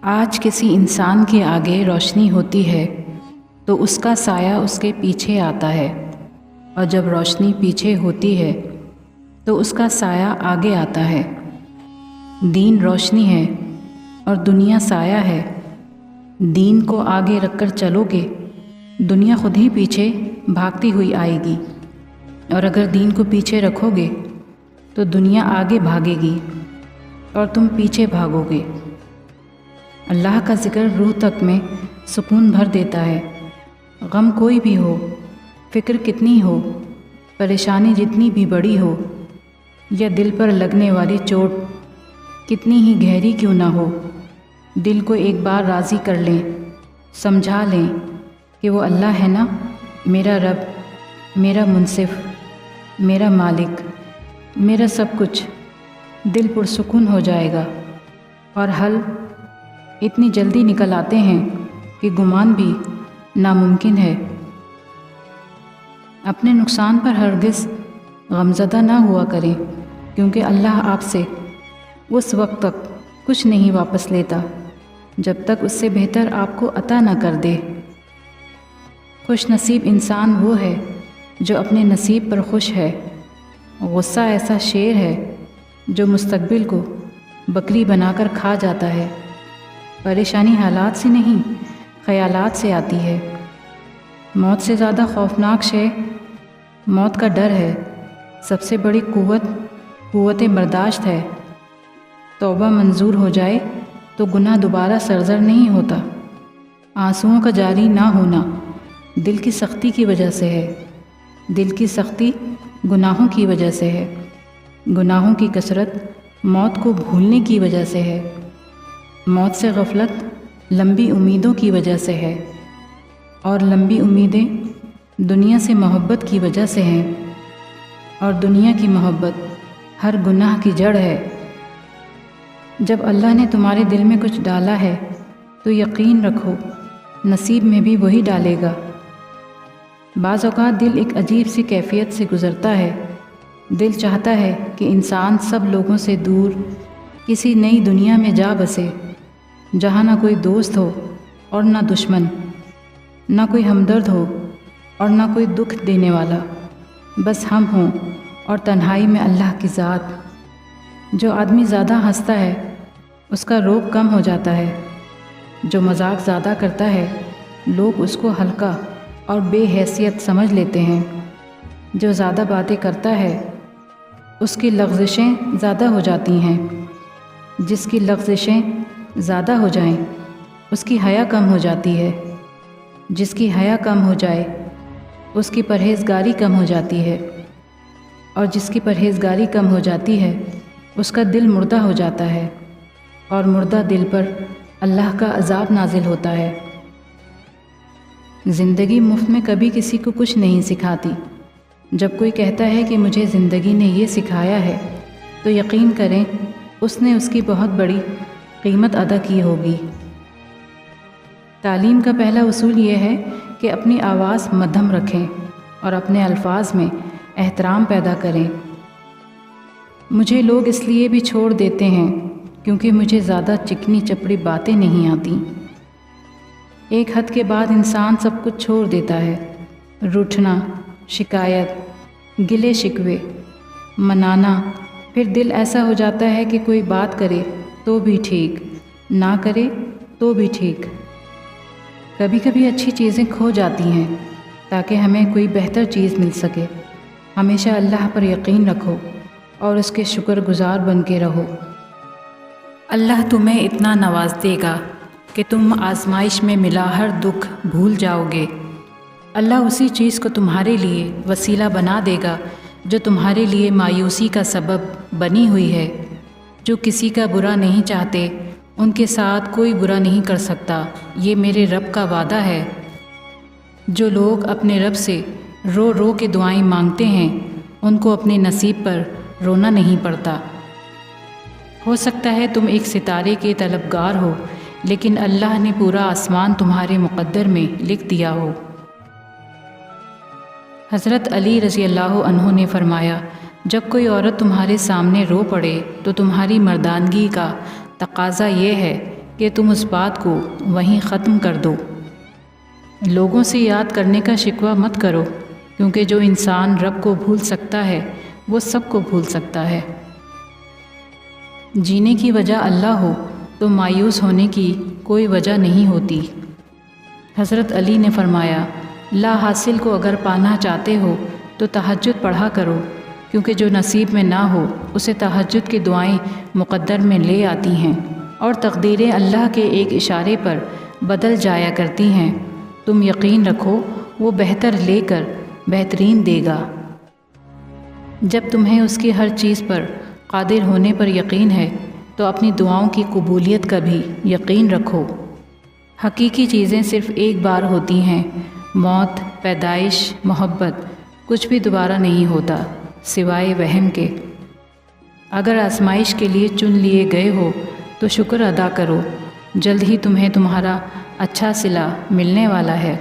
آج کسی انسان کے آگے روشنی ہوتی ہے تو اس کا سایہ اس کے پیچھے آتا ہے، اور جب روشنی پیچھے ہوتی ہے تو اس کا سایہ آگے آتا ہے۔ دین روشنی ہے اور دنیا سایہ ہے۔ دین کو آگے رکھ کر چلو گے، دنیا خود ہی پیچھے بھاگتی ہوئی آئے گی، اور اگر دین کو پیچھے رکھو گے تو دنیا آگے بھاگے گی اور تم پیچھے بھاگو گے۔ اللہ کا ذکر روح تک میں سکون بھر دیتا ہے۔ غم کوئی بھی ہو، فکر کتنی ہو، پریشانی جتنی بھی بڑی ہو، یا دل پر لگنے والی چوٹ کتنی ہی گہری کیوں نہ ہو، دل کو ایک بار راضی کر لیں، سمجھا لیں کہ وہ اللہ ہے نا، میرا رب، میرا منصف، میرا مالک، میرا سب کچھ، دل پرسکون ہو جائے گا، اور حل اتنی جلدی نکل آتے ہیں کہ گمان بھی ناممکن ہے۔ اپنے نقصان پر ہرگز غمزدہ نہ ہوا کریں، کیونکہ اللہ آپ سے اس وقت تک کچھ نہیں واپس لیتا جب تک اس سے بہتر آپ کو عطا نہ کر دے۔ خوش نصیب انسان وہ ہے جو اپنے نصیب پر خوش ہے۔ غصہ ایسا شیر ہے جو مستقبل کو بکری بنا کر کھا جاتا ہے۔ پریشانی حالات سے نہیں، خیالات سے آتی ہے۔ موت سے زیادہ خوفناک شے موت کا ڈر ہے۔ سب سے بڑی قوت برداشت ہے۔ توبہ منظور ہو جائے تو گناہ دوبارہ سرزر نہیں ہوتا۔ آنسوؤں کا جاری نہ ہونا دل کی سختی کی وجہ سے ہے۔ دل کی سختی گناہوں کی وجہ سے ہے۔ گناہوں کی کثرت موت کو بھولنے کی وجہ سے ہے۔ موت سے غفلت لمبی امیدوں کی وجہ سے ہے، اور لمبی امیدیں دنیا سے محبت کی وجہ سے ہیں، اور دنیا کی محبت ہر گناہ کی جڑ ہے۔ جب اللہ نے تمہارے دل میں کچھ ڈالا ہے تو یقین رکھو نصیب میں بھی وہی ڈالے گا۔ بعض اوقات دل ایک عجیب سی کیفیت سے گزرتا ہے۔ دل چاہتا ہے کہ انسان سب لوگوں سے دور کسی نئی دنیا میں جا بسے، جہاں نہ کوئی دوست ہو اور نہ دشمن، نہ کوئی ہمدرد ہو اور نہ کوئی دکھ دینے والا، بس ہم ہوں اور تنہائی میں اللہ کی ذات۔ جو آدمی زیادہ ہنستا ہے اس کا روب کم ہو جاتا ہے۔ جو مذاق زیادہ کرتا ہے لوگ اس کو ہلکا اور بے حیثیت سمجھ لیتے ہیں۔ جو زیادہ باتیں کرتا ہے اس کی لغزشیں زیادہ ہو جاتی ہیں۔ جس کی لغزشیں زیادہ ہو جائیں اس کی حیا کم ہو جاتی ہے۔ جس کی حیا کم ہو جائے اس کی پرہیزگاری کم ہو جاتی ہے، اور جس کی پرہیزگاری کم ہو جاتی ہے اس کا دل مردہ ہو جاتا ہے، اور مردہ دل پر اللہ کا عذاب نازل ہوتا ہے۔ زندگی مفت میں کبھی کسی کو کچھ نہیں سکھاتی۔ جب کوئی کہتا ہے کہ مجھے زندگی نے یہ سکھایا ہے تو یقین کریں اس نے اس کی بہت بڑی قیمت ادا کی ہوگی۔ تعلیم کا پہلا اصول یہ ہے کہ اپنی آواز مدھم رکھیں اور اپنے الفاظ میں احترام پیدا کریں۔ مجھے لوگ اس لیے بھی چھوڑ دیتے ہیں کیونکہ مجھے زیادہ چکنی چپڑی باتیں نہیں آتیں۔ ایک حد کے بعد انسان سب کچھ چھوڑ دیتا ہے۔ روٹھنا، شکایت، گلے شکوے، منانا، پھر دل ایسا ہو جاتا ہے کہ کوئی بات کرے تو بھی ٹھیک، نہ کرے تو بھی ٹھیک۔ کبھی کبھی اچھی چیزیں کھو جاتی ہیں تاکہ ہمیں کوئی بہتر چیز مل سکے۔ ہمیشہ اللہ پر یقین رکھو اور اس کے شکر گزار بن کے رہو۔ اللہ تمہیں اتنا نواز دے گا کہ تم آزمائش میں ملا ہر دکھ بھول جاؤ گے۔ اللہ اسی چیز کو تمہارے لیے وسیلہ بنا دے گا جو تمہارے لیے مایوسی کا سبب بنی ہوئی ہے۔ جو کسی کا برا نہیں چاہتے ان کے ساتھ کوئی برا نہیں کر سکتا، یہ میرے رب کا وعدہ ہے۔ جو لوگ اپنے رب سے رو رو کے دعائیں مانگتے ہیں ان کو اپنے نصیب پر رونا نہیں پڑتا۔ ہو سکتا ہے تم ایک ستارے کے طلبگار ہو، لیکن اللہ نے پورا آسمان تمہارے مقدر میں لکھ دیا ہو۔ حضرت علی رضی اللہ عنہ نے فرمایا، جب کوئی عورت تمہارے سامنے رو پڑے تو تمہاری مردانگی کا تقاضا یہ ہے کہ تم اس بات کو وہیں ختم کر دو۔ لوگوں سے یاد کرنے کا شکوہ مت کرو، کیونکہ جو انسان رب کو بھول سکتا ہے وہ سب کو بھول سکتا ہے۔ جینے کی وجہ اللہ ہو تو مایوس ہونے کی کوئی وجہ نہیں ہوتی۔ حضرت علی نے فرمایا، لا حاصل کو اگر پانا چاہتے ہو تو تہجد پڑھا کرو، کیونکہ جو نصیب میں نہ ہو اسے تہجد کی دعائیں مقدر میں لے آتی ہیں، اور تقدیریں اللہ کے ایک اشارے پر بدل جایا کرتی ہیں۔ تم یقین رکھو وہ بہتر لے کر بہترین دے گا۔ جب تمہیں اس کی ہر چیز پر قادر ہونے پر یقین ہے تو اپنی دعاؤں کی قبولیت کا بھی یقین رکھو۔ حقیقی چیزیں صرف ایک بار ہوتی ہیں، موت، پیدائش، محبت، کچھ بھی دوبارہ نہیں ہوتا سوائے وہم کے۔ اگر آزمائش کے لیے چن لیے گئے ہو تو شکر ادا کرو، جلد ہی تمہیں تمہارا اچھا صلہ ملنے والا ہے۔